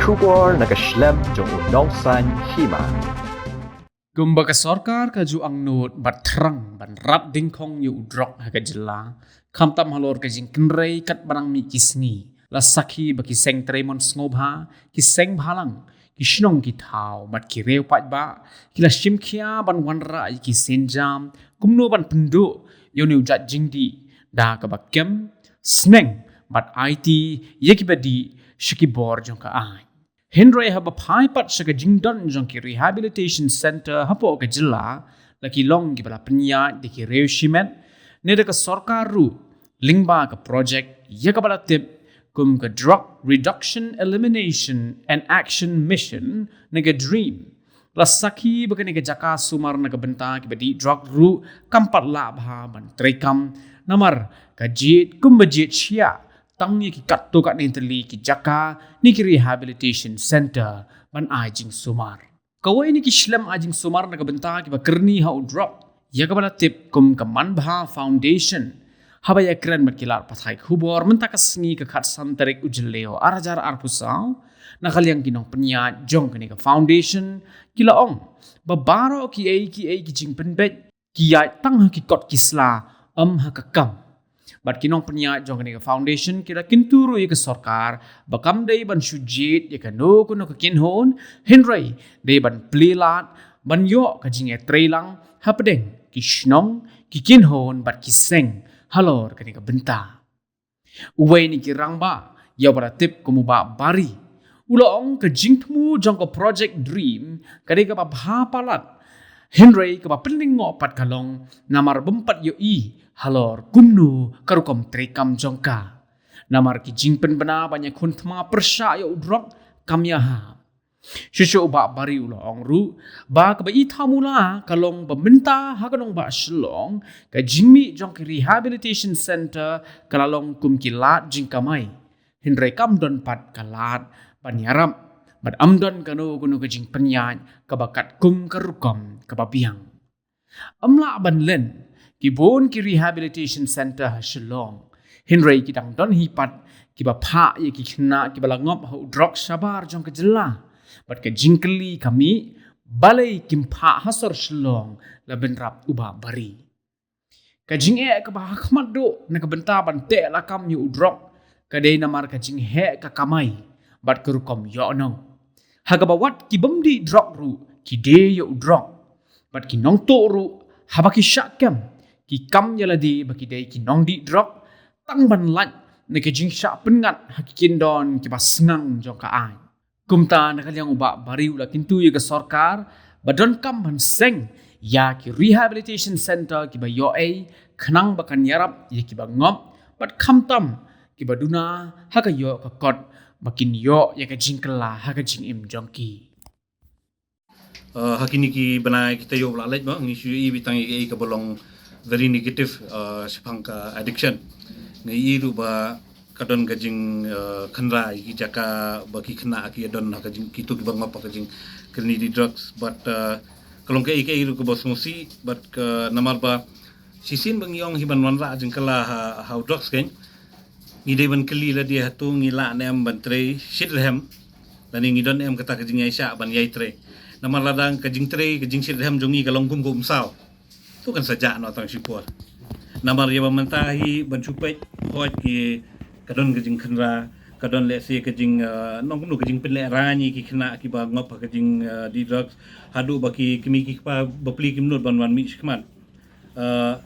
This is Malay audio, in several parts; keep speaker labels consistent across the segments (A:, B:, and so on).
A: syukur nakaslem jong unongsan hima.
B: Kumbaga sarkar ka ju ang not batrang ban rap dingkong yu drok ha ka jela kam tam halor ka jing kenrei kat barang mi kisngi la sakhi ba ki seng tremon snobha ki seng bhalang ki shnong ki thau mat ki reu pat ba ki la shimkhia ban wanra ki senjam kumno ban pendu yu new jat jingdi da ka ba kem sneng bat it yeki badi shiki bor jong ka ai Henry haba phai pat saka jingdon jong ki rehabilitation center hapo ka jilla laki long ki bala pnya de ki reushiment ne de ka sarkar ru lingba ka project ya ka bala tip kum ka drug reduction elimination and action mission ne ka dream la sakhi bakane ka jaka sumar na ka benta ki badi drug ru kampat la bha ban trekam namar ka jit kum bajit chia tangi ki kat to kat nintali ki jaka ni ki rehabilitation center ban ajing sumar kawai ni ki shlam ajing sumar na kabenta ki bakrni ha drop ya kabala tip kum ka manbha foundation haba ya kran mat kilar pathai khubor menta ka sngi ka khat santarik ujleo arajar arpusau na khalyang kinong penya jong kani ka foundation kila ong babaro ki ai ki jing penbet ki ya tang ha ki kot kisla ha ka kam Bat kinong penya jong ni foundation kira kinturu ye ke sarkar bakam dei ban sujit ye ka no kuno ka kinhon henry dei ban plilat ban yo ka jinge trailang hapdeng ki shnong ki kinhon bat ki seng halor ka ni ka benta uwei ni ki rangba ya bara tip kumu ba bari ulong ka jingtmu jong ka project dream ka dei ka ba palat henry ka ba pening pat kalong namar bempat yo halor kumnu karukom trekam jongka namar ki jingpen bana banyak kun thma persha yo drok kamya ha shushu ba bari ulo ongru ba ka ba ithamula kalong bamenta ha kanong ba shlong ka jingmi jong ki rehabilitation center kalalong kum ki lat jingkamai hindrai kam don pat kalat banyaram bad amdon kanu kunu ka jingpen yan ka bakat kum karukom ka babiang amla ban len Kibon ki rehabilitation center ha Shillong. Henry ki dang don hipat ki ba pha ye ki khna ki bala ngop ho drok sabar jong ka jilla. Bat ka jingkli kami balai kim pha hasor Shillong la benrap uba bari. Ka jing ka ba khmat do na ka benta ban te la kam yu drok ka dei namar ka jing he ka kamai bat ka rukom yo nong. Ha ka ba wat ki bamdi drok ru ki de yo drok. Bat ki nong to ru haba ki syakam ki kam yala di baki dei ki nong di drop tang ban lat ne ke jing sha pengat hakikin don ki basngang jong ka ai kumta na kalyang uba bariu la kintu ye ka sarkar badon kam ban seng ya ki rehabilitation center ki ba yo ai khnang bakan yarap ye ki ba ngop bat kham tam ki baduna ha ka yo ka kot bakin yo ye ka jing kala ha ka jing im jong ki
C: hakini ki banai kita yo blalaj ba ngi shui bitang ye ka bolong very negative sipang ka addiction ngai ru ba kadon gajing khanra ki jaka baki khna ki don ha gajing kitu ki bang apa gajing krni di drugs but kalong ke ru ko bos musi but namar ba sisin bang yong hiban wanra jing kala how drugs ken ni de ban kli la dia tu ngila nem ban tre shidhem dan ngi don em kata gajing aisha ban yai tre namar ladang gajing tre gajing shidhem jongi kalong kum kum sao tu kan saja no tang sipur namar ya mentahi bancupet hot ki kadon gajing khanra kadon le se gajing nong nu gajing penle rani ki khna ki ba ngop gajing di drugs hadu baki kimi ki pa bapli kimnut ban wan mi khman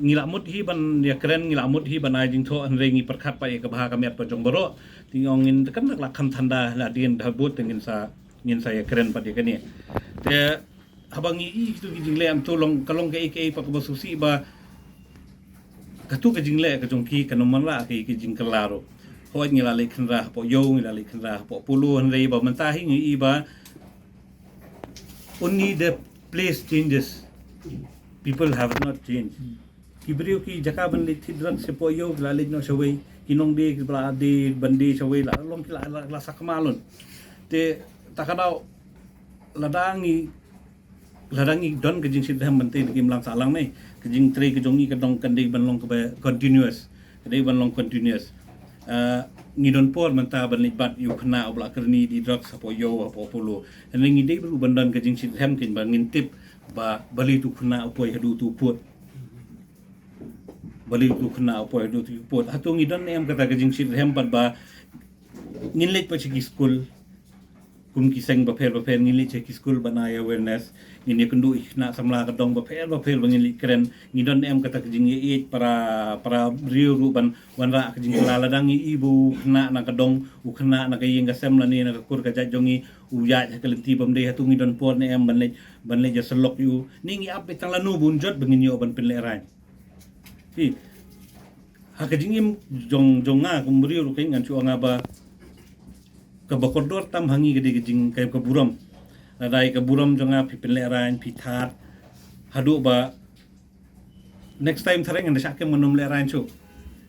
C: ngila mut hi ban ya kren ngila mut hi ban ajing tho an rengi perkhat pa ka bha kamet pa jong baro tingong in kan la kham thanda la dien dhabut ngin sa ya kren pa de kani te habangi itu kijing le am tolong kalong ke pa ko basusi ba katu kijing le ka jongki kanoman la ke kijing kelaro ho ngila le khnra po yo ngila le khnra po pulu han re ba mentahi ngi ba only the place changes people have not changed kibrio ki jaka ban le thidran se po yo la le no sawai kinong de bla de bandi sawai la long ki la sakmalon te takadau ladangi don kejing sidham bante kim lang salang nei kejing tre kejongi kedong kandei ban long ke continuous kedei ban long continuous ngidon por menta ban libat yu khna obla kerni di drugs apo yo apo polo and ngi dei bru bandan ka jing sit hem kin ba ngintip ba bali tu khna apo hadu tu put bali tu khna apo hadu tu put hatu ngidon em kata ka jing sit hem pat ba nginlet pa chi school kum kiseng ba pher nginlet chi school banaya awareness ini kendu na samla ka dong ba pher bangin keren ngidon em kata kajing ye para riu ruban wanra kajing lala dangi ibu kena na ka dong u kena na ka yeng ka sem la ni na ka kur ka jajongi u ya ka lenti bam de hatu ngidon por ne em banle ja selok yu ni ngi ap tang lanu bunjot bangin yo ban pinle ran ti ha kajing im jong nga kum riu ru ngan chu nga ba ka bakodor tam hangi gede kajing kay ka buram Radai ke buram jonga pi peleran pi that hadu ba next time thareng anda syakem menum leran chu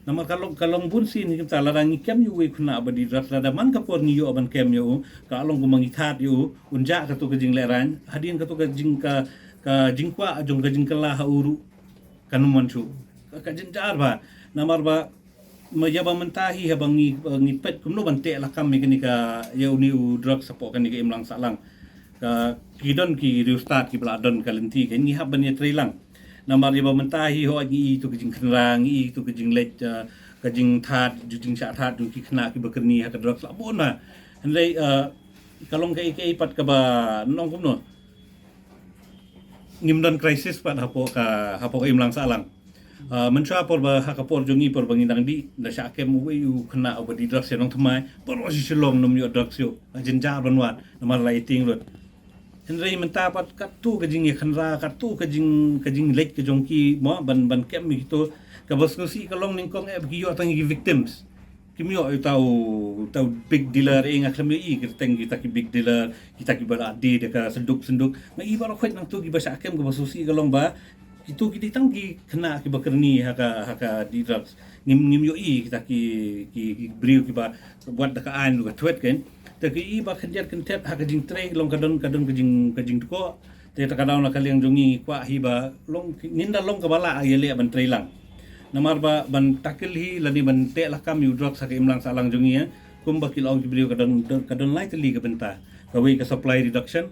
C: namar kalong bun sin kita larang kem yu we khuna ba di rat rada man ka por ni yo ban kem yo ka along gumangi that yu unja ka tu ke jing leran hadin ka tu ke jing ka jingkwa jong ka jing kala ha uru kanuman chu ka jinjar ba namar ba majaba mentahi ha bangi ngipet kumno bante la kam ni ka yau ni drug support kan ni imlang salang ka kidon ki restart ki bladon kalenti kan ni haban ya trilang namar ya mentahi ho agi tu kijing khrang i tu kijing lech kijing that jing sha that tu ki khna ki bakerni ha ka drug labon na handai kalong kai pat ka ba nong kumno ngimdon crisis pat hapo ka imlang salang mensha por ba hakapor jongi por bangindang di na sha kem we yu khna obadi drugs ya nong thmai por wa shilom nom yo drugs yo ajinja banwat namar lighting rot Henry mentapat katu kajing khanra katu kajing lek kajongki mo ban kem mi to ka baskusi kalong ningkong e giyo tangi victims kimyo tau big dealer e ngaklam i kirteng kita ki big dealer kita ki bala ade de ka senduk ngai baro khoi nang tu ki basa kem ka basusi kalong ba itu kita tangki kena ki bakerni haka di drugs ngim yo i kita ki brio ki ba buat dakaan ka twet kan taki ba khanjat kentet ha kajing tre long kadon kajing ko te ta kadang la kaliang jongi kwa hi ba long ninda long ka bala ayele ban tre lang namar ba ban takil hi lani ban te la kam yu drug sa imlang salang jongi ya kum ba kilong brio kadon lai teli ka benta ka we ka supply reduction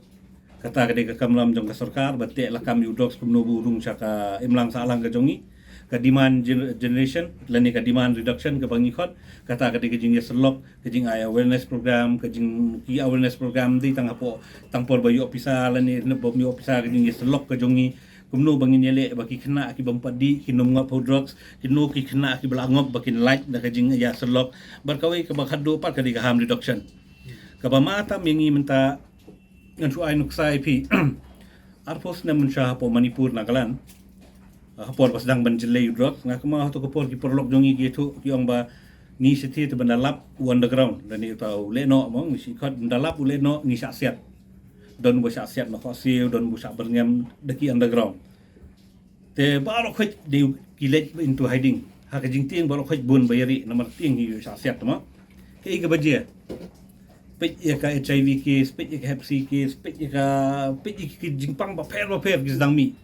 C: kata ka kamlam jong ka sarkar ba te la kam yu drugs kum no burung sa ka imlang salang ka jongi ka demand generation lani ka demand reduction ka bangikhot kata ka jing selok ka jing awareness program ka jing ki awareness program di tangpor bayu ofisa lani bob mi ofisa ka jing selok ka jongi kumno bangin yele baki khna ki bampadi kinum ngap drugs kinu ki khna ki balangop bakin light da ka jing ya selok barkawai ka bakhado par ka di harm reduction ka ba mata mingi menta ngan su ai nuksai pi arpos na munsha po Manipur Nagaland hapor pas dang ban jelle drug nga kama to ko por ki porlok jongi gitu ki ong ba ni siti te bandalap underground dan ni tau leno mong si khot bandalap leno ni saksiat don bo saksiat no fosil don bo sak berngam deki underground te baro khot de kilet into hiding ha ka jing ting baro khot bun bayari nomor ting hi saksiat ma ke ga baje pet ya ka HIV case pet ya ka hep C case pet ya ki jingpang ba per ki dang mi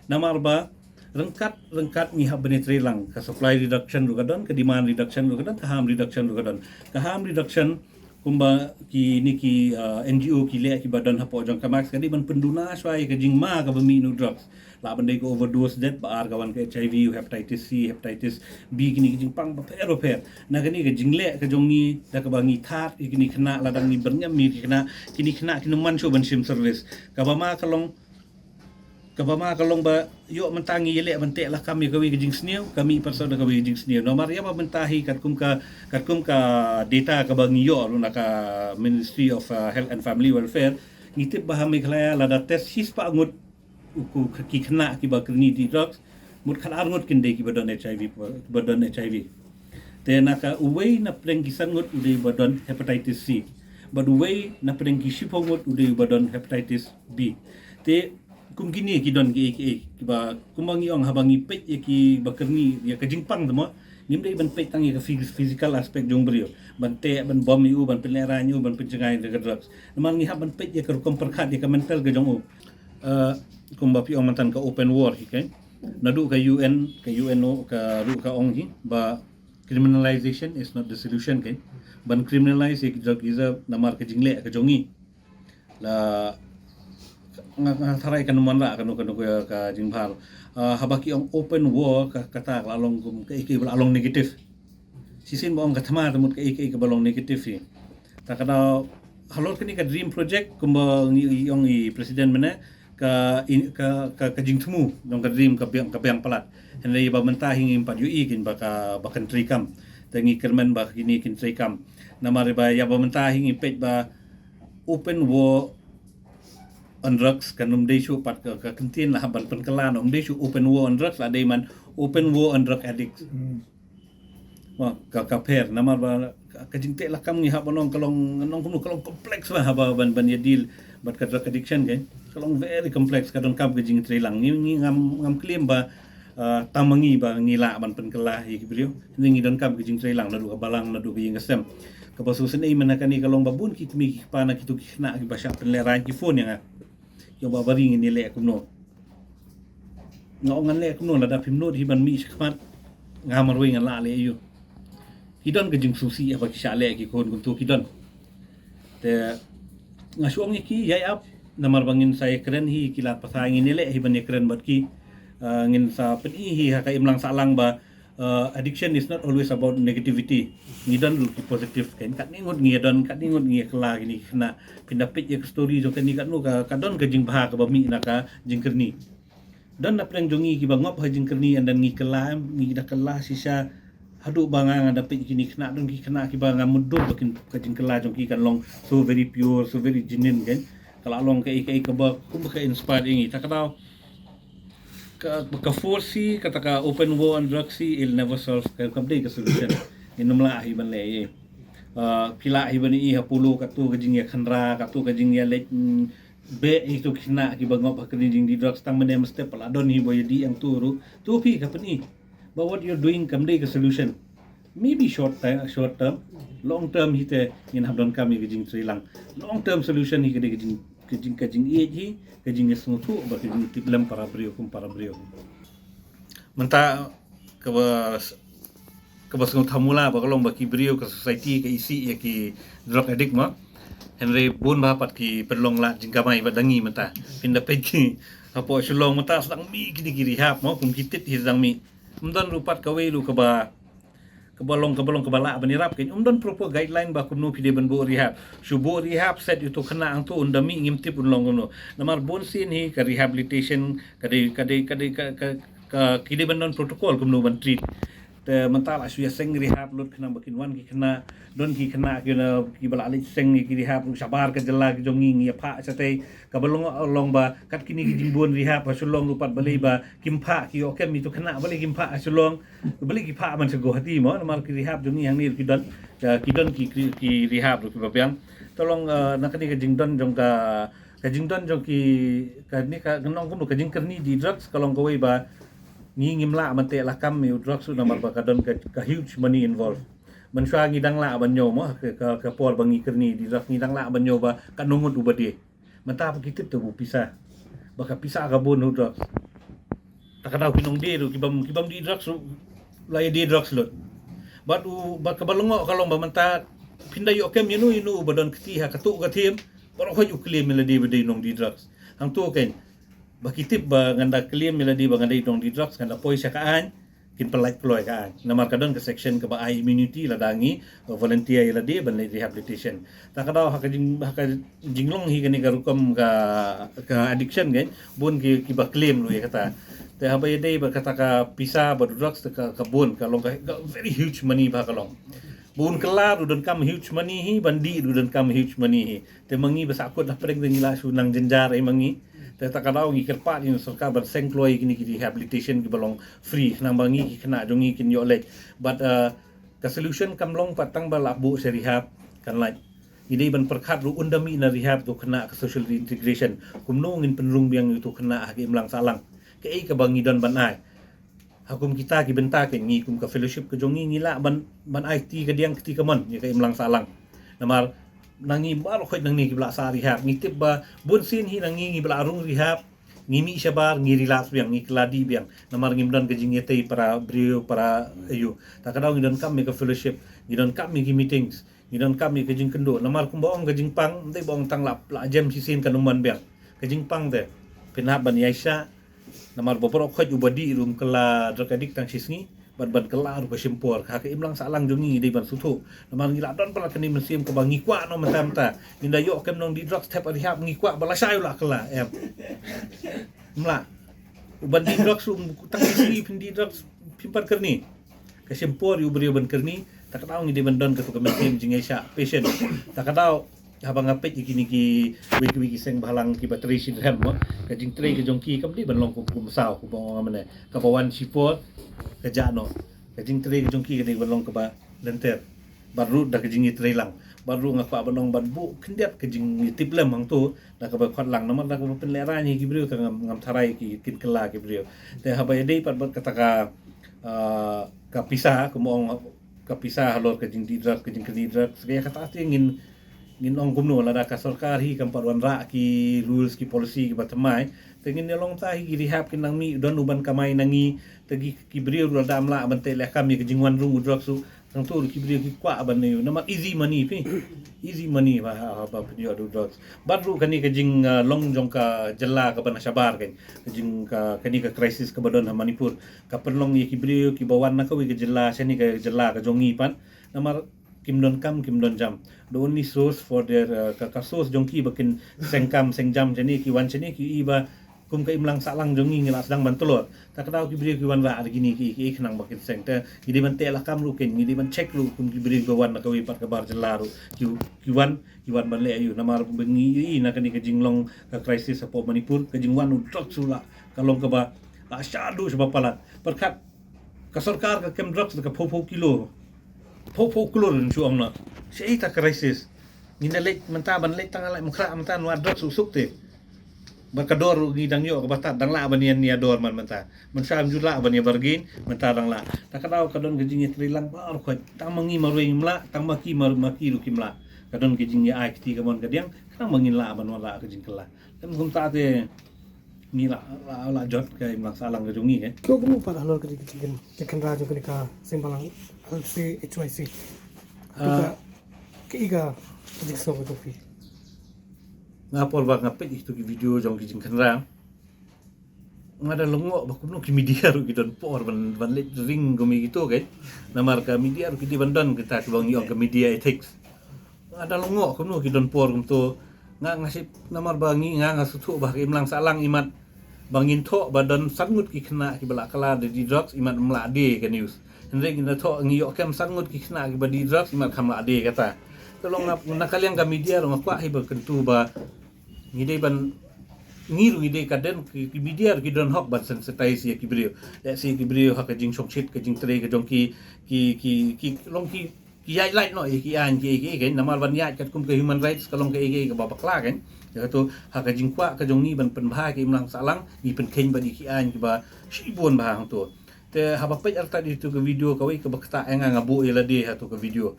C: namar ba rengkat ni hab benetri lang ka supply reduction ru kadon ka demand reduction ru kadon ka harm reduction ru kadon ka harm reduction kumba ki niki NGO ki le ki badan hapo jong ka max kadi ban penduna swai ka jingma ka bami nu drugs la bandai ko overdose death ba ar kawan ka HIV hepatitis C hepatitis B kini jing pang ba per na kani ka jingle ka jongi da ka bangi that kini kena ladang ni bernyam mi kena kini man show ban sim service ka ba ma kalong ba yo mentangi yele bante lah kami kawi gijing sniu kami persona kawi gijing sniu nomor ya ba mentahi katkum ka data ka bangi yo na ka Ministry of Health and Family Welfare ngitip ba hami khlaya lada test his pa ngut ku ki khna ki ba krni di drugs mut khalar ngut kinde ki badon HIV te na ka uwei na prengkisan ngut ude badon hepatitis C but uwei na prengki shipongut ude badon hepatitis B te kum kini ki don ki ba kumangi ong habangi pet ki bakerni ya ka jingpang demo nimdai ban pet tangi ka physical aspect jong brio ban te ban bom yu ban pelera yu ban pencengai de drugs naman ngi haban pet ya ka kom perkhat ya ka mental ka jong kum ba pi ong mantan ka open war hi kan nadu ka UNO ka ru ka ong hi ba criminalization is not the solution kan ban criminalize drug user namar ke jingle ke jongi la tharai kan manla kan ka jinghal habaki ang open war kata along ke along negative sisin mo ang kathama mut ke balong negative hi takada halor kini ka dream project kumba yung president mana ka jingtmu dong ka dream ka biang palat henry ba mentahing impat ui kin baka trikam tangi kerman ba kini kin trikam namare ba ya ba mentahing impet ba open war on drugs kanum desu pat ka kentin lah ban penkelan desu open war on drugs ada man open war on drug addicts wah ka per namar ba ka jingte lah kam ni ha banong kalong kompleks ba ba ban ya deal bat ka drug addiction kan kalong very complex kadon kam ka jing trelang ni ngam claim ba tamangi ba ngila ban penkelah hi brio ni don kam ka jing trelang na du balang na du yang gasem ka basusen ai manakani kalong babun ki mi pa na kitu kina ki basya penleran ki phone yang yung babaring ni le kumno ngongan le kumno la da pimno hi ban mi skmat ngamar wi ngala le yu hidon ke jing susi apa ki shale ki kon kuntu hidon te ngasuang ni ki yai ap namar bangin saya keren hi kila pasangin ni le hi ban keren bat ki ngin sa peni hi ha ka imlang salang ba addiction is not always about negativity ngidon lu ki positive kan kat ni ngut ngidon kat ni ngut ngi kala gini kena pindapit ya story jo kan ni kat nu ka kadon ka jing bah ka bami na ka jing kerni dan na preng jongi ki bangop ha jing kerni andan ngi kala ngi da kala sisa hadu bangang dapit kini kena don ki kena ki bang mudur bakin ka jing kala jong ki kan long so very pure so very genuine kan kalau long ka ka ba ku ka inspire ngi ta kadau ka force kata ka open war on drugs il never solve ka complete ka solution inumla hi ban le pila hi ban i hapulu ka tu ka jing ya khanra ka tu ka jing ya le be itu kina ki bangop ka jing di drugs tang mene mesti pala don hi boy di yang turu tu pi ka pani but what you're doing complete ka solution maybe short term long term hi te in habdon kami ka jing trilang long term solution hi ka jing hi kajing semutu ba kajing tiplam para brio menta ke bas thamula ba kalong ba ki brio ke society ke isi ya ki drug addict ma henry bun ba pat ki perlong la jing kamai ba dangi menta pinda peki apo shulong menta sedang mi kini kiri hap mo kum kitit hi sedang mi mdon rupat kawe lu ke ba kebalong kebala banirap kan don proper guideline ba kuno pide ban bo rehab subo rehab set itu kena ang tu undami ngimti pun long kuno namar bon sin hi ka rehabilitation kade kide ban non protocol kuno ban treat te mental asu ya seng rehab lut kena bakin wan ki kena don ki kena ki bala alik seng ki rehab sabar ka jela ki jongi ngi pha sate ka balong long ba kat kini ki jimbon rehab asulong lupat bali ba kimpha ki okem itu kena bali kimpha asulong bali ki pha man sego hati mo namar ki rehab jongi yang ni ki don ki rehab ki babiang tolong nakani ka jingdon jong ka jingdon jong ki ka ni ka nong kum ka jing kerni di drugs kalong ko ba ngimla mante la kam mi drugs su namar ba kadon ka huge money involved man swa ngidang la ban nyo mo ka pol bangi kerni di drugs ngidang la ban nyo ba kanungut ubadi menta pa kitip tu pisah baka pisah ka bon drugs takadaw pinong di ru kibam di drugs lay di drugs lot batu baka balongo kalong ba menta pinday okem yunu badon ktiha katu katim baro hoy uklim meladi bedi nong di drugs hang tu ken bakitip ba nganda claim meladi ba nganda itong di drugs nganda poy sa kaan kin pelai ploy kaan namar kadon ke section ke ba immunity ladangi volunteer iladi ban rehabilitation takadaw hakajing jinglong hi kani garukom ka addiction kan bun ki ba claim lu ya kata te habay day ba kata ka pisa ba drugs ka bun kalong ka very huge money ba kalong bun kelar udon kam huge money hi bandi udon kam huge money hi te mangi basa akut lah preng ngila sunang jenjar ai mangi te takadaw ngi kerpat in sarkar ban sengkloi kini rehabilitation ki balong free nang bangi ki kena jongi kin yo lek but ka solution kam long patang ba labu se rehab kan lai ide ban perkhat ru undami na rehab tu kena ka social integration kumno ngin penrung biang itu kena agi mlang salang ke ai ka bangi don ban ai hakum kita ki bentak ngi kum ka fellowship ke jongi ngila ban IT ka diang kti kamon ya ka imlang salang namar nangi baro khoy nang ni kibla sa rehab ngitip ba bunsin hi nangi bla arung rehab ngimi sabar ngi relax biang ngi kladi biang namar ngimdan ke jingete para brio para ayu takadaw ngidon kam me ka fellowship ngidon kam me ki meetings ngidon kam ke jing kendo namar kum bong ke jing pang te bong tang lap la jem sisin kan man bel ke jing pang te pinap ban yaisha namar boporok khoj ubadi rum kala drakadik tang sisni ban kala ru basimpor ka ke imlang salang jongi de ban sutu namar ngila don pala kani mesim ke bangi kwa no mata inda yo kem nong di drugs tap rehab ngi kwa bala sayu la kala em mla uban di drugs tang sisi pindi drugs pimpat kerni kasimpor yu beri ban kerni tak tahu ngi de ban don ke to mesim jingai sha patient tak tahu habang apet iki niki wiki seng balang ki bateri sin ram mo ka jing tre ke jongki kam di ban long kum sao ku bong amane ka pawan sipor ka jano ka jing tre ke jongki ke di ban long ka ba lenter baru dak ke jing tre lang baru ngak pa banong ban bu kendiat ke jing tip lem hang tu dak ka ba khot lang namar dak pen lera ni ki brio ka ngam tharai ki kin kela ki brio te haba dei pat bat kata ka pisah ku mong ka pisah halor ke jing di drak ke jing ke di drak segaya kata ngin ong kumno la ka sarkar hi kam parwan ra ki rules ki policy ki batamai tengin nelong ta hi rehab ki nang mi don uban kamai nangi tegi ki brio la damla bante le kam ki jingwan rung udrak su tang tu ki brio ki kwa ban ne nama easy money pi easy money ba brio drugs badru kani ka jing long jong ka jalla ka ban sabar kan jing ka kani ka crisis ka badon Manipur ka perlong ki brio ki bawan na ka wi ka jalla seni ka jalla ka jongi pan namar Kim Don Jam. The only source for their kasos jongki bakin sengkam sengjam jani ki wan jani ki iba kum ka imlang salang jongi ngila sedang bantolor. Tak tahu ki beri ki wan ra gini ki khnang bakin seng ta ngidi ban te la kam lu ken ngidi ban check lu kum ki beri go wan ka wi pat ka bar jelaru ki wan ban le ayu namar bengi na kani ka jinglong ka crisis apo Manipur ka jingwan udrak sula kalong ka ba la syadu sebab palat perkat ka sarkar ka kem drugs ka popo kilo Popo kulur chu ong na. Sei ta crisis. Ngina lek menta ban lek tang lek mukra menta no adok susuk te. Berkador ngidang yo ka batat dang la ban yan ni ador man menta. Man sam jula ban ya bargain menta dang la. Tak kadau kadon gejing trilang ba ko tang mangi marwing mla tang maki lu kimla. Kadon gejing ya ai kti kamon kadiang kang mangin la ban wala gejing kala. Kan kum ta te ni la jot ka imlang salang gejungi ke.
D: Kyo kumu pada halor ke rajo ke ka simbalang si HYC. Ke iga jikso ko fi.
C: Ngapol ba ngapet itu ki video jong kijing kenra. Ngada longok ba kuno ki media ru kidon por ban let ring gomi gitu kan. Namar ka media ru kidi bandon kita ki bang yo ke media ethics. Ngada longok kuno kidon por to ngasip namar bangi ngasutu ba imlang salang imat bangin tho badan sangut ki kena ki bala kala di drugs imat mlade ke news. Henry kita tho ngiyo kem sangut ki kena ki badi drugs imat khamla ade kata. Tolong nak kalian ka media ro ngakwa hi berkentu ba ngide ban ngiru ngide kaden ki media ki don hok ban sensitize ya ki brio. Ya si ki brio hak jing shokshit ke jing tre ke jong ki long ki yai light no ki an ki namar ban yai kat kum ke human rights kalong ke babakla kan. Ya tu hak jing kwa ka jong ni ban penbha ki imlang salang ni pen keng badi ki an ki ba shibon ba hang tu. Te habak pej arta di tu ke video ka wi ke bakta ngabu ila de ha tu ke video.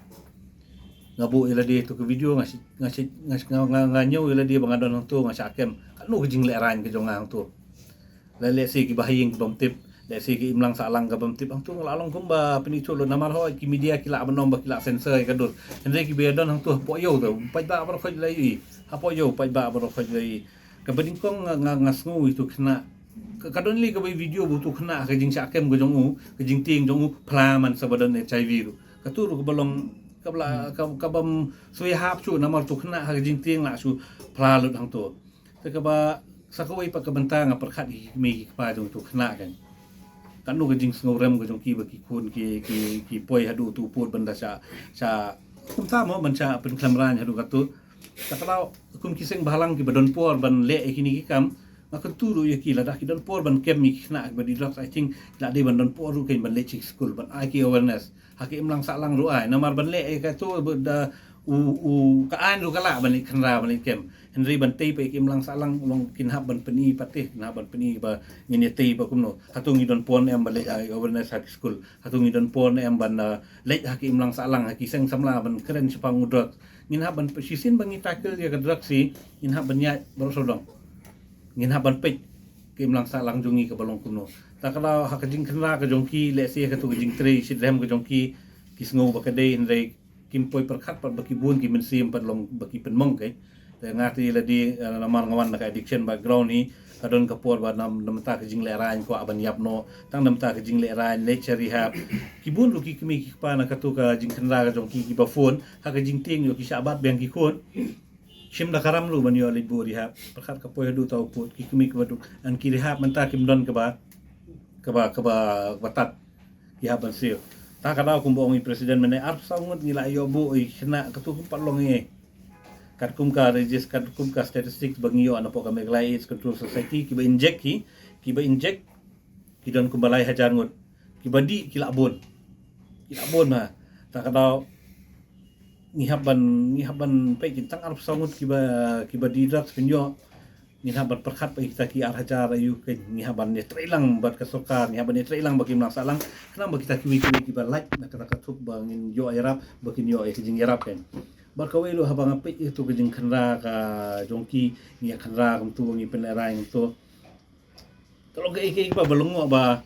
C: Ngabu ila de tu ke video nganyo ila de bangadon hang tu ngasakem. Kanu ke jing leran ke jong hang tu. Le si ki bahing bom tip le si ki imlang salang ka bom tip hang tu ngalalong kumba penicu lo namar ho ki media ki la banom ba ki la sensor ka dur. Henry ki bedon hang tu po yo tu pej ba bar khoj lai. Apo yo pej ba bar khoj lai. Ka bedingkong ngasngu itu kena kadon li ka video butu kena ka jing sakem go jong ka jing ting jong phla man sabadan HIV ru ka tu ru ka balong ka bla ka bam sui hap chu namar tu kena ka jing ting la chu phla lu hang tu te ka ba sakoi pa ka banta nga perkhat hi mi pa jong tu kena kan kanu ka jing ngorem go jong ki ba ki kun ki poi hadu tu put banda sa kum ta mo ban sa pen klamran hadu ka tu tak tahu kum kiseng bahalang ki badon por ban le ikini ki kam maka turu ya kila dah kidan por ban kem mi kena badi drugs I think dak de ban don por ru kain ban lechik school ban IQ awareness haki imlang salang ru ai namar ban le ka tu da ka an ru kala ban kena ban kem Henry ban tei pe imlang salang long kin hab ban peni patih na ban peni ba ngini tei ba kumno hatung idon pon em ban le awareness haki school hatung idon pon em ban le haki imlang salang haki seng samla ban keren sepang drugs ngin hab ban sisin bangi tackle ya ka drugs si ngin hab ban ya berosodong ngin haban pej ke imlang salang jongi ke balong kuno tak kalau hak jing kena ke jongki let's say ke tu jing tre sit rem ke jongki kisngo ba kade henry kimpoi perkhat pat baki bun ki mensim pat long baki penmong ke te ngati la di namar ngawan nak addiction background ni kadon kapor ba nam ta ke jing le ran ko aban yap no tang nam ta ke jing le ran nature rehab kibun ru ki kimi ki pa na katu ka jing khandra ka jong ki ba phone ha ka jing ting yo ki sabat beng ki khon shim da karam lu ban yo le bu rehab perkhat kapoi du tau put ki kimi ki baduk an ki rehab man ta kim don ka ba batat ya ban sio ta kada kum bong presiden mene ar sangut ngila yo bu i sena katu pat long ye kat kum ka register kat kum ka statistics bagi yo ana po ka meglai control society ki ba inject ki don kum balai hajar ngut ki badi ki labon ma ta kada ngihaban pe ki tang ar sangut ki ba di drugs pinyo ngihaban perkhat pa kita ki ar hajar ayu ke ngihaban ne trailang bat ka sokar ngihaban ne trailang bagi mlang salang kenapa kita ki ba like nak kata katuk bangin yo ayarap bagi yo ay kijing yarap kan barkawai lo habang apit itu kijing khandra ka jongki ni khandra kum tu ngi penlerai tu kalau ke ba balungo ba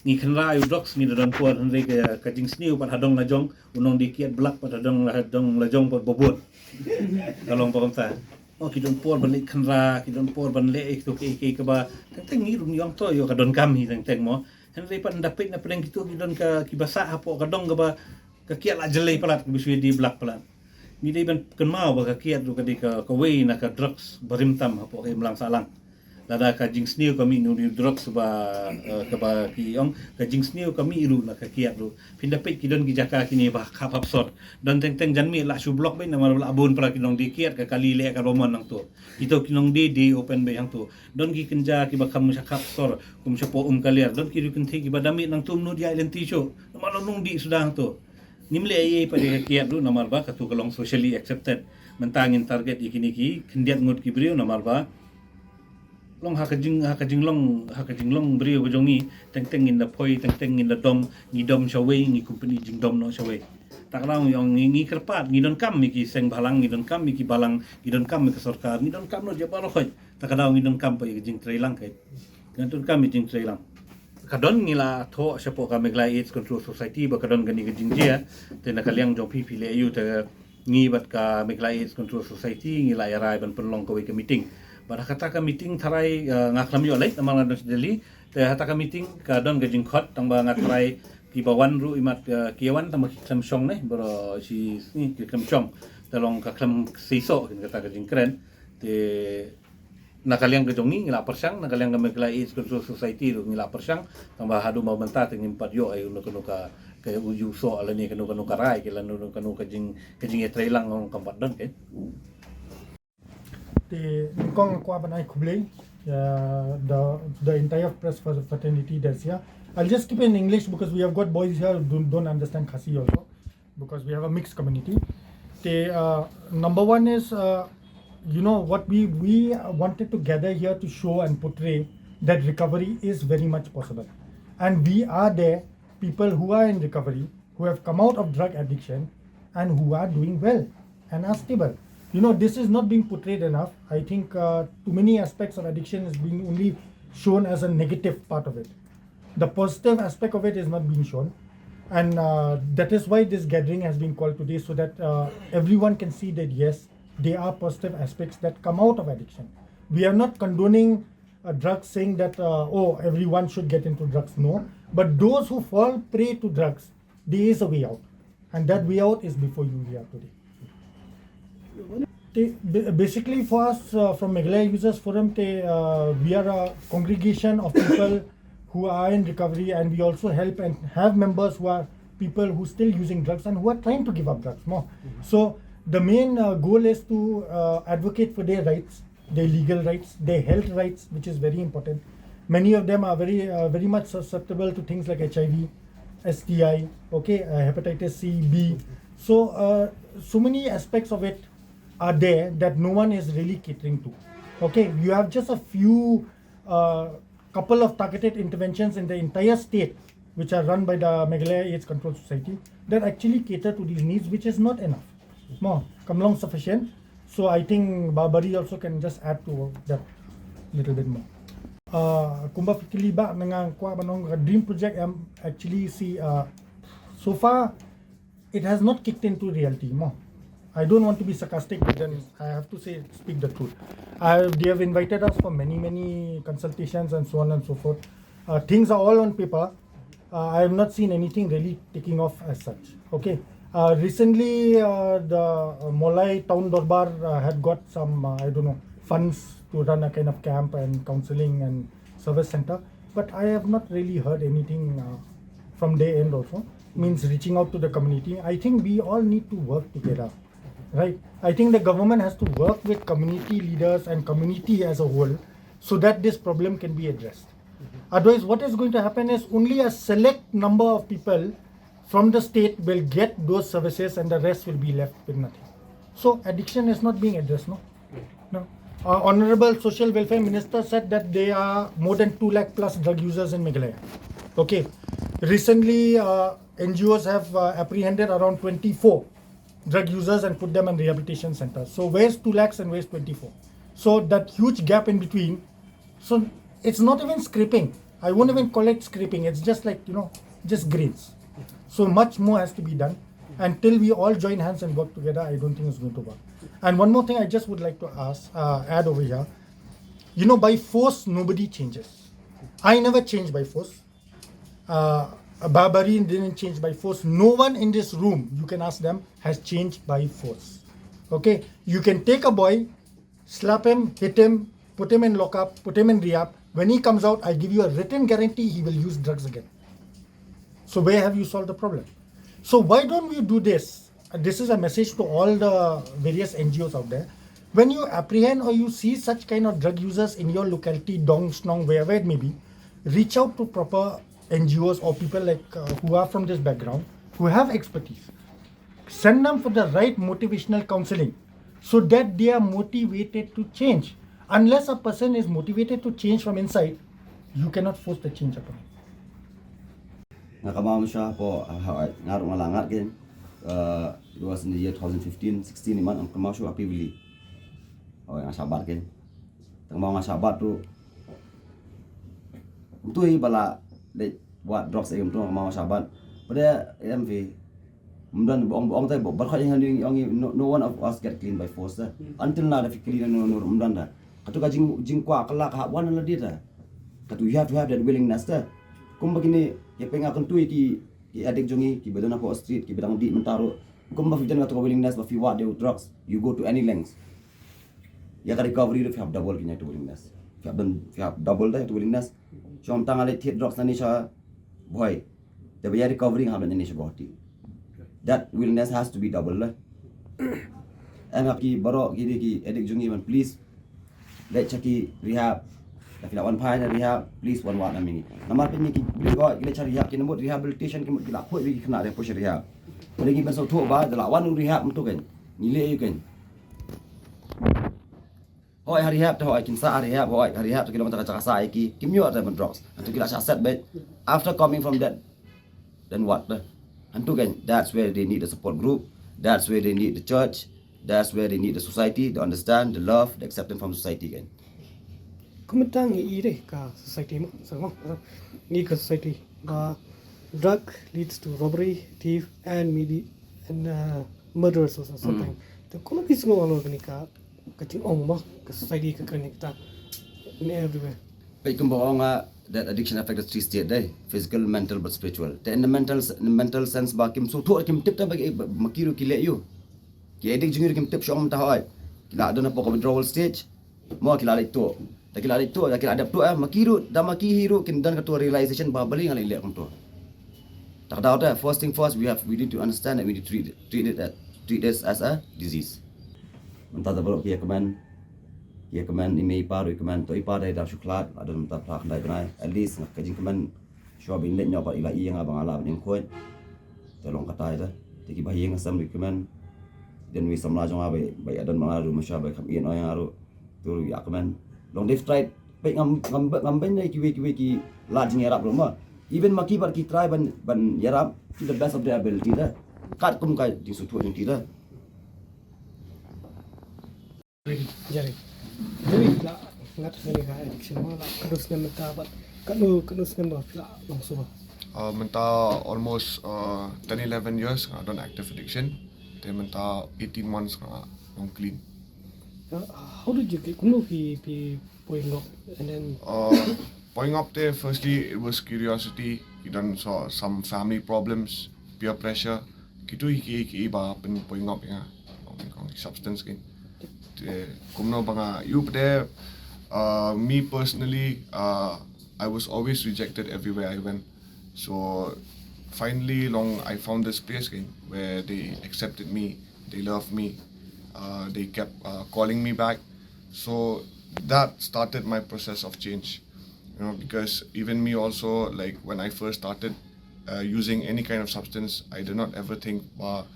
C: ni khandra yu drugs ni don puan henry ke kijing sniu pat hadong la jong unong dikiat blak pat hadong la jong pat bobot kalong pa kumta oh kidon puan ban khandra kidon puan ban le itu ke ba teng ngi rung yong to yo ka don kam hi teng mo henry pat dapit na pedeng kitu kidon ka kibasa apo kadong ka ba ka kiat la jelai palat bisui di blak palat ni dai ban kenmau ba ka kiat ru ka di ka wei na ka drugs barimtam apo ke mlang salang lada ka jing sniu kami nu di drugs ba ka ba ki ong ka jing sniu kami iru na ka kiat ru pindapit kidon ki jaka kini ba khap hapsot dan teng janmi la su blok be na mar abun pala kinong di kiat ka kali le ka roman nang tu kita kinong di open be yang tu don ki kenja ki ba kam sakap sor kum sapo kaliar don ki ru kenti ki ba dami nang tum nu di island tisho namar nung di sudah tu nimle ai pada kiat ru namar ba ka tu kalong socially accepted mentangin target ikini ki kendiat ngut ki brio namar ba long hakajing long brio bojongi teng in the poi teng in the dom ni dom shawai ni company jing dom no shawai tak lang yang ngi kerpat ni don kam mi ki seng balang ni don kam mi ki balang ni don kam mi ke sarkar ni don kam no je baro khoj tak kada ni don kam pa jing trailang kai kan don kam mi jing trailang kadon ngila tho sepo ka meglai AIDS control society ba kadon gani ke jing je te na kaliang jong pi le yu te ngi bat ka meglai AIDS control society ngila yarai ban penlong ko ke meeting pada kata ka meeting tharai ngaklam yo lai tamang na Delhi te hata ka meeting ka don ga jing khot tang ba ngatrai ki bawan ru imat kiawan tang klam chong ne bro si ni ki klam chong talong ka klam seiso kata ka jing kren te nakaliang ke jongi ngila persang nakaliang ke meglai AIDS control society ru ngila persang tang ba hadu mau benta teng impat yo ayu no ka uju so ala ni kanu ka rai ke lanu kanu ka jing trailang ngong kampat don ke
D: the Kong Kwabanai Kublai, the entire press fraternity that's here. I'll just keep in English because we have got boys here who don't understand Khasi also, because we have a mixed community. Number one is, what we wanted to gather here to show and portray that recovery is very much possible. And we are there, people who are in recovery, who have come out of drug addiction and who are doing well and are stable. This is not being portrayed enough. I think too many aspects of addiction is being only shown as a negative part of it. The positive aspect of it is not being shown. And that is why this gathering has been called today, so that everyone can see that yes, there are positive aspects that come out of addiction. We are not condoning drugs, saying that, everyone should get into drugs. No. But those who fall prey to drugs, there is a way out. And that way out is before you here today. Basically for us from Meghalaya Users Forum, we are a congregation of people who are in recovery, and we also help and have members who are people who still using drugs and who are trying to give up drugs more. So the main goal is to advocate for their rights, their legal rights, their health rights, which is very important. Many of them are very much susceptible to things like HIV, STI, hepatitis C, B. So many aspects of it are there that no one is really catering to. You have just a few couple of targeted interventions in the entire state, which are run by the Meghalaya AIDS Control Society, that actually cater to these needs, which is not enough. More, come along sufficient. So I think Barbary also can just add to that little bit more. Kumba fikili ba dengan kuah banong dream project actually see so far it has not kicked into reality more. I don't want to be sarcastic, but then I have to speak the truth. They have invited us for many consultations and so on and so forth. Things are all on paper. I have not seen anything really taking off as such. Okay. Recently, the Molai Town Dorbar had got some, funds to run a kind of camp and counseling and service center. But I have not really heard anything from their end also. Means reaching out to the community. I think we all need to work together. Right. I think the government has to work with community leaders and community as a whole so that this problem can be addressed. Otherwise, what is going to happen is only a select number of people from the state will get those services and the rest will be left with nothing. So addiction is not being addressed, no? No. Honorable Social Welfare Minister said that there are more than 2 lakh plus drug users in Meghalaya. Okay. Recently, NGOs have apprehended around 24 drug users and put them in rehabilitation centers. So where's 2 lakhs and where's 24? So that huge gap in between. So it's not even scraping. I won't even call it scraping. It's just like, just grains. So much more has to be done. Until we all join hands and work together, I don't think it's going to work. And one more thing I just would like to add over here. By force, nobody changes. I never changed by force. Barbarian didn't change by force. No one in this room, you can ask them, has changed by force. Okay? You can take a boy, slap him, hit him, put him in lockup, put him in rehab. When he comes out, I give you a written guarantee he will use drugs again. So where have you solved the problem? So why don't we do this? This is a message to all the various NGOs out there. When you apprehend or you see such kind of drug users in your locality, Dong, Snong, wherever it may be, reach out to proper NGOs or people like who are from this background, who have expertise. Send them for the right motivational counseling so that they are motivated to change. Unless a person is motivated to change from inside, you cannot force the change upon him.
E: Nakamam siya po ngarong malangat kin. It was in the year 2015, 16 naman ang kamao siya apibili. Nga sabat kin. Tangmao nga sabat tu. Tuy bala để buat drugs em tu kamao sabat. Pada MV Mdan boong tay bo barkha yang no one of us get clean by force until now the clean no mdan da. Katu ka jing kwa kala ka wan la dia. Katu you have to have that willingness da. Kum begini ya pengakan tu ki adik jongi ki bedana ko street ki bedang di mentaro. Kum ba fitan katu willingness ba fi what they drugs you go to any lengths. Ya ka recovery if you have double kinya to willingness. If you have double da to willingness. Chom tangale thiet drugs na ni sa boy. The way recovery ha ni sa body. That willingness has to be double lah. And aki baro ki adik jongi man please let chaki rehab. Tapi nak one pay rehab please one wat nami. Namar pe ni ki bila ko kita cari rehab kita buat rehabilitation kita lapoi bagi kena dia push rehab. Boleh ki pasal tu ba dalam one rehab untuk kan. Nilai you kan. Hoi hari rehab tu hoi kinsa rehab hoi hari rehab tu kita mata cakap sai ki kimyo ada drugs. Antu kita set bed after coming from that then what lah. Antu kan that's where they need a support group, that's where they need the church, that's where they need the society to understand the love, the acceptance from society kan.
F: Kumentang i deh ka society mo sama ni ka society drug leads to robbery, thief and maybe murders or something. To kono kismo alo ni ka kacing ong mo ka society ka connecta in everywhere.
E: Baik kumbawa nga that addiction affects three state day physical, mental but spiritual. In the mental sense ba kim so to kim tip ta bagi makiru kile yo. Ki addict jungir kim tip syong ta hoy. Kila adon na po withdrawal stage. Mo kila ito. Kila ito kila adapt to makiru da makihiru kin dan ka to realization ba bali ngalai lek to. Tak daw ta first thing first we need to understand that we need to treat this as a disease. Mentah ta bro ki keman ime paru keman to ipa dai da shuklat adon ta plak dai benai at least kajing keman shop in let nyapa ila yang abang ala ning khoi tolong katai da tiki bahiyeng asam keman dan wi samla jong abai bai adon malaru masya bai kham in oyang aru tu ya keman long they tried bai ngam dai ki la jing yarap rumah even maki bar ki try ban yarap to the best of their ability da kat kum kai di sutu ni ti da
F: Jadi la ngat ni ka addiction mo la kadus na matabat kanu kadus na ba la long suba
G: Menta almost 10-11 years I done active addiction. Then menta 18 months on clean.
F: How did you get kuno pi going up and then
G: Going up there, firstly it was curiosity. You done saw some family problems, peer pressure. Kitu iki ba pen going up ya. Substance gain. Kumno banga you there. Me personally, I was always rejected everywhere I went. So finally, I found this place again where they accepted me, they loved me, they kept calling me back. So that started my process of change. You know, because even me also, like when I first started using any kind of substance, I did not ever think, I'll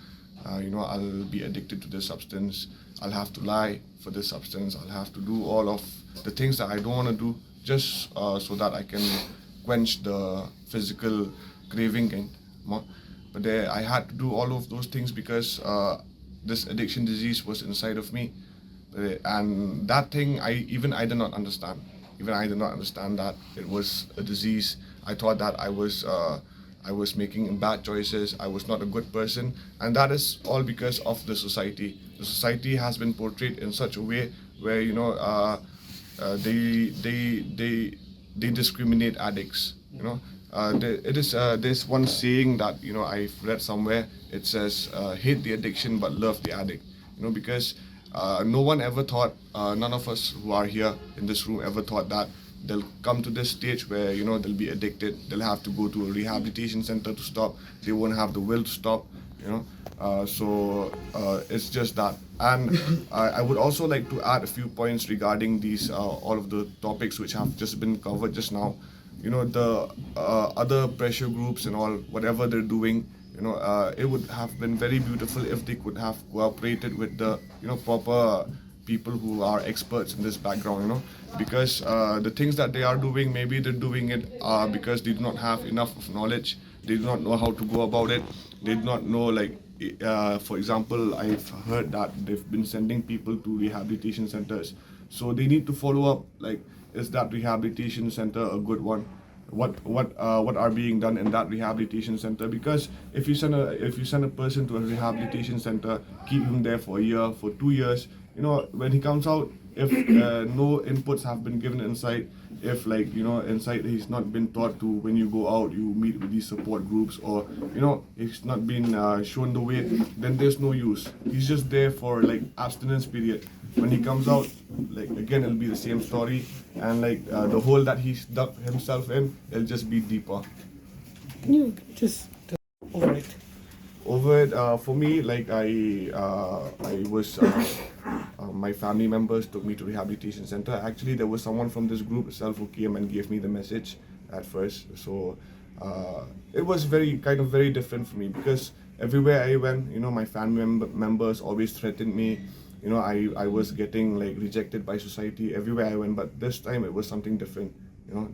G: be addicted to this substance. I'll have to lie for this substance. I'll have to do all of the things that I don't want to do just so that I can quench the physical craving again. But I had to do all of those things because this addiction disease was inside of me. And that thing, I did not understand. Even I did not understand that it was a disease. I thought that I was making bad choices. I was not a good person, and that is all because of the society. The society has been portrayed in such a way where they discriminate addicts. There's one saying that I've read somewhere. It says, "Hate the addiction but love the addict." Because no one ever thought, none of us who are here in this room ever thought that they'll come to this stage where they'll be addicted. They'll have to go to a rehabilitation center to stop. They won't have the will to stop. So it's just that. And I would also like to add a few points regarding these all of the topics which have just been covered just now. The other pressure groups and all, whatever they're doing, it would have been very beautiful if they could have cooperated with the proper people who are experts in this background, because the things that they are doing, maybe they're doing it because they do not have enough of knowledge. They do not know how to go about it. They do not know, for example, I've heard that they've been sending people to rehabilitation centers. So they need to follow up, is that rehabilitation center a good one? What are being done in that rehabilitation center? Because if you send a person to a rehabilitation center, keep him there for a year, for 2 years, when he comes out, if no inputs have been given inside, if inside he's not been taught to, when you go out you meet with these support groups, or he's not been shown the way, then there's no use. He's just there for abstinence period. When he comes out, again it'll be the same story, and the hole that he's dug himself in, it'll just be deeper.
F: can you just over it?
G: Over it, for me, I was my family members took me to rehabilitation center. Actually, there was someone from this group itself who came and gave me the message at first. So it was very different for me, because everywhere I went, my family members always threatened me. I was getting rejected by society everywhere I went, but this time it was something different.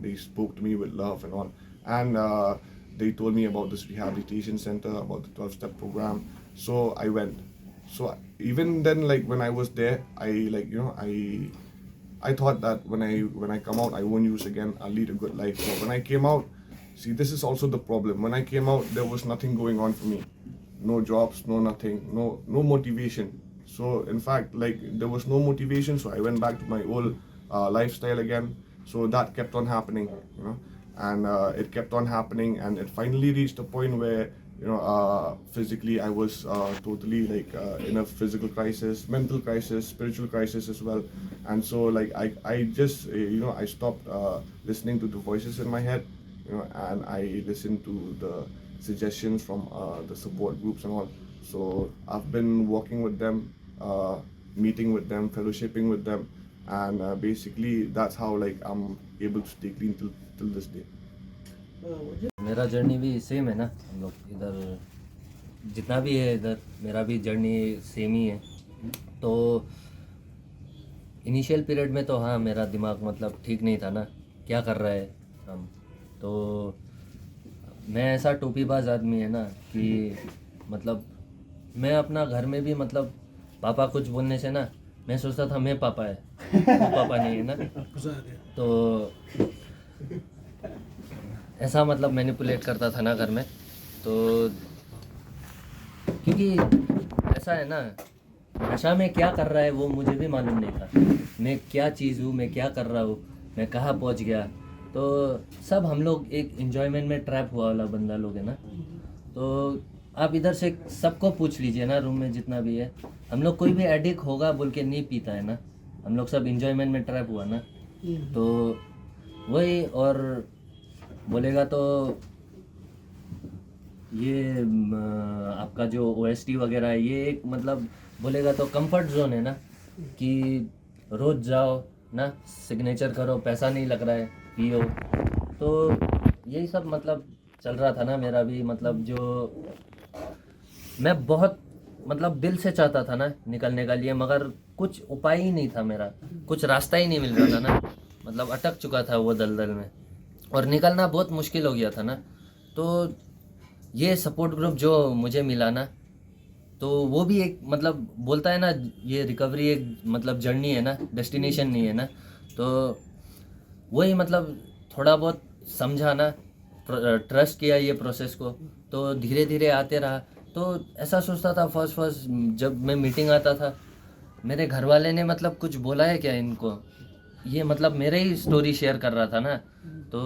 G: They spoke to me with love and all, and they told me about this rehabilitation center, about the 12-step program. So I went. So even then, when I was there, I thought that when I come out, I won't use again. I'll lead a good life. But when I came out, see, this is also the problem. When I came out, there was nothing going on for me. No jobs, no nothing, no motivation. So in fact, there was no motivation. So I went back to my old lifestyle again. So that kept on happening, and it kept on happening, and it finally reached a point where physically I was totally in a physical crisis, mental crisis, spiritual crisis as well. And so I just I stopped listening to the voices in my head, and I listened to the suggestions from the support groups and all. So I've been working with them, meeting with them, fellowshipping with them, and basically that's how I'm able to stay clean till this day.
H: मेरा जर्नी भी सेम है ना, हम लोग इधर जितना भी है इधर मेरा भी जर्नी सेम ही है। तो इनिशियल पीरियड में तो हाँ, मेरा दिमाग मतलब ठीक नहीं था ना, क्या कर रहा है हम। तो मैं ऐसा टोपीबाज आदमी है ना कि मतलब मैं अपना घर में भी मतलब पापा कुछ बोलने से ना मैं सोचता था मैं पापा है, वो पापा नहीं है ना। तो ऐसा मतलब मैनिपुलेट करता था ना घर में, तो क्योंकि ऐसा है ना, नशा में क्या कर रहा है वो मुझे भी मालूम नहीं था, मैं क्या चीज़ हूँ, मैं क्या कर रहा हूँ, मैं कहाँ पहुँच गया। तो सब हम लोग एक इन्जॉयमेंट में ट्रैप हुआ वाला बंदा लोग है ना। तो आप इधर से सबको पूछ लीजिए ना, रूम में जितना भी है, हम लोग कोई भी एडिक्ट होगा बोल के नहीं पीता है ना, हम लोग सब इन्जॉयमेंट में ट्रैप हुआ ना। तो वही, और बोलेगा तो ये आपका जो OST वगैरह है, ये एक मतलब बोलेगा तो कंफर्ट जोन है ना, कि रोज़ जाओ ना, सिग्नेचर करो, पैसा नहीं लग रहा है, पियो। तो यही सब मतलब चल रहा था ना मेरा भी, मतलब जो मैं बहुत मतलब दिल से चाहता था ना निकलने का लिए, मगर कुछ उपाय ही नहीं था मेरा, कुछ रास्ता ही नहीं मिल रहा था ना, मतलब अटक चुका था वो दलदल में, और निकलना बहुत मुश्किल हो गया था ना। तो ये सपोर्ट ग्रुप जो मुझे मिला ना, तो वो भी एक मतलब बोलता है ना, ये रिकवरी एक मतलब जर्नी है ना, डेस्टिनेशन नहीं है ना। तो वही मतलब थोड़ा बहुत समझा ना, ट्रस्ट किया ये प्रोसेस को, तो धीरे धीरे आते रहा। तो ऐसा सोचता था फर्स्ट जब मैं मीटिंग आता था, मेरे घर वाले ने मतलब कुछ बोला है क्या इनको, ये मतलब मेरे ही स्टोरी शेयर कर रहा था ना। तो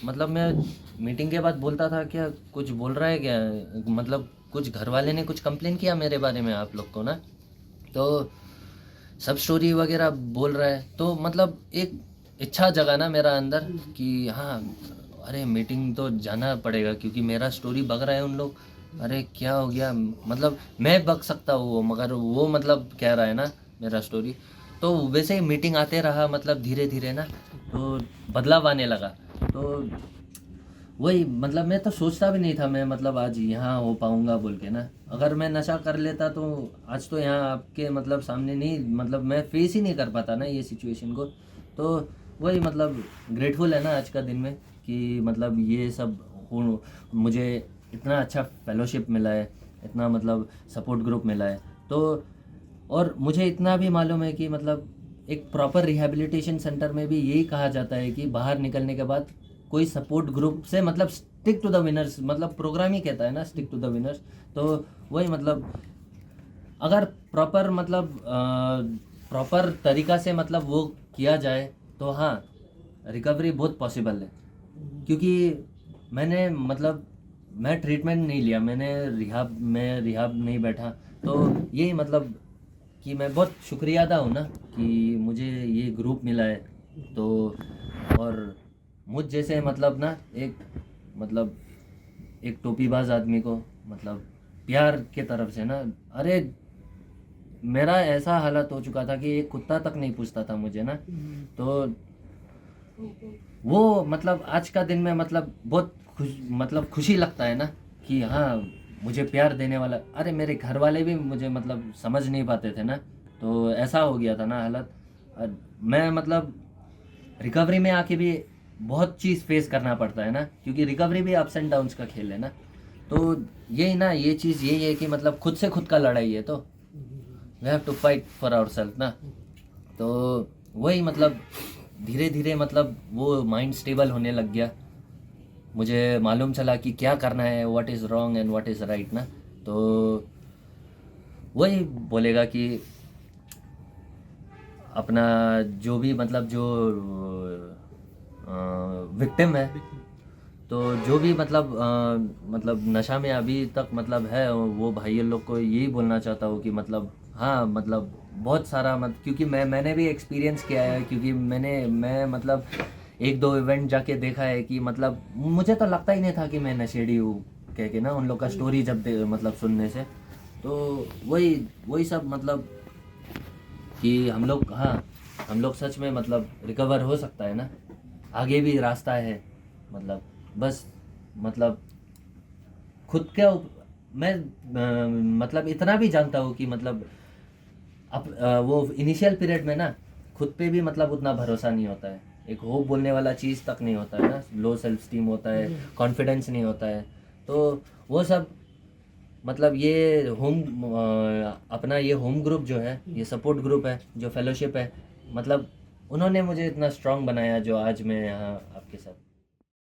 H: मतलब मैं मीटिंग के बाद बोलता था, क्या कुछ बोल रहा है क्या, मतलब कुछ घर वाले ने कुछ कंप्लेन किया मेरे बारे में आप लोग को ना। तो सब स्टोरी वगैरह बोल रहा है, तो मतलब एक इच्छा जगा ना मेरा अंदर कि हाँ, अरे मीटिंग तो जाना पड़ेगा, क्योंकि मेरा स्टोरी बग रहा है उन लोग। अरे क्या हो गया, मतलब मैं बग सकता हूँ मगर वो मतलब कह रहा है ना मेरा स्टोरी। तो वैसे ही मीटिंग आते रहा, मतलब धीरे धीरे ना, तो बदलाव आने लगा। तो वही मतलब मैं तो सोचता भी नहीं था मैं मतलब आज यहाँ हो पाऊँगा बोल के ना। अगर मैं नशा कर लेता तो आज तो यहाँ आपके मतलब सामने नहीं, मतलब मैं फेस ही नहीं कर पाता ना ये सिचुएशन को। तो वही मतलब ग्रेटफुल है ना आज का दिन में, कि मतलब ये सब मुझे इतना अच्छा फेलोशिप मिला है, इतना मतलब सपोर्ट ग्रुप मिला है। तो और मुझे इतना भी मालूम है कि मतलब एक प्रॉपर रिहैबिलिटेशन सेंटर में भी यही कहा जाता है कि बाहर निकलने के बाद कोई सपोर्ट ग्रुप से मतलब स्टिक टू द विनर्स, मतलब प्रोग्राम ही कहता है ना स्टिक टू द विनर्स। तो वही मतलब अगर प्रॉपर मतलब प्रॉपर तरीका से मतलब वो किया जाए तो हाँ, रिकवरी बहुत पॉसिबल है। क्योंकि मैंने मतलब मैं ट्रीटमेंट नहीं लिया, मैंने रिहाब नहीं बैठा। तो यही मतलब कि मैं बहुत शुक्रिया अदा हूँ ना कि मुझे ये ग्रुप मिला है। तो और मुझ जैसे मतलब ना एक टोपीबाज आदमी को मतलब प्यार के तरफ से ना, अरे मेरा ऐसा हालत हो चुका था कि एक कुत्ता तक नहीं पूछता था मुझे ना। तो वो मतलब आज का दिन में मतलब बहुत खुशी लगता है ना कि हाँ, मुझे प्यार देने वाला। अरे मेरे घर वाले भी मुझे मतलब समझ नहीं पाते थे ना, तो ऐसा हो गया था ना हालत। मैं मतलब रिकवरी में आके भी बहुत चीज़ फेस करना पड़ता है ना, क्योंकि रिकवरी भी अप्स एंड डाउन्स का खेल है ना। तो यही ना, ये चीज़ यही है कि मतलब खुद से खुद का लड़ाई है, तो we have to fight for ourself ना। तो वही मतलब धीरे धीरे मतलब वो माइंड स्टेबल होने लग गया, मुझे मालूम चला कि क्या करना है, what is wrong and what is right ना। तो वही बोलेगा कि अपना जो भी मतलब जो विक्टिम है, तो जो भी मतलब नशा में अभी तक मतलब है, वो भाई लोग को यही बोलना चाहता हूँ कि मतलब हाँ, मतलब बहुत सारा क्योंकि मैंने भी एक्सपीरियंस किया है, क्योंकि मैं मतलब एक दो इवेंट जाके देखा है कि मतलब मुझे तो लगता ही नहीं था कि मैं नशेड़ी हूँ कह के ना, उन लोग का स्टोरी जब मतलब सुनने से। तो वही सब मतलब कि हम लोग सच में मतलब रिकवर हो सकता है ना, आगे भी रास्ता है। मतलब बस मतलब खुद के मैं मतलब इतना भी जानता हूँ कि मतलब वो इनिशियल पीरियड में ना खुद पे भी मतलब उतना भरोसा नहीं होता है, एक होप बोलने वाला चीज़ तक नहीं होता है ना, लो सेल्फ स्टीम होता है, कॉन्फिडेंस नहीं होता है। तो वो सब मतलब ये अपना ये होम ग्रुप जो है, ये सपोर्ट ग्रुप है, जो फेलोशिप है, मतलब उन्होंने मुझे इतना स्ट्रांग बनाया जो आज मैं यहाँ आपके साथ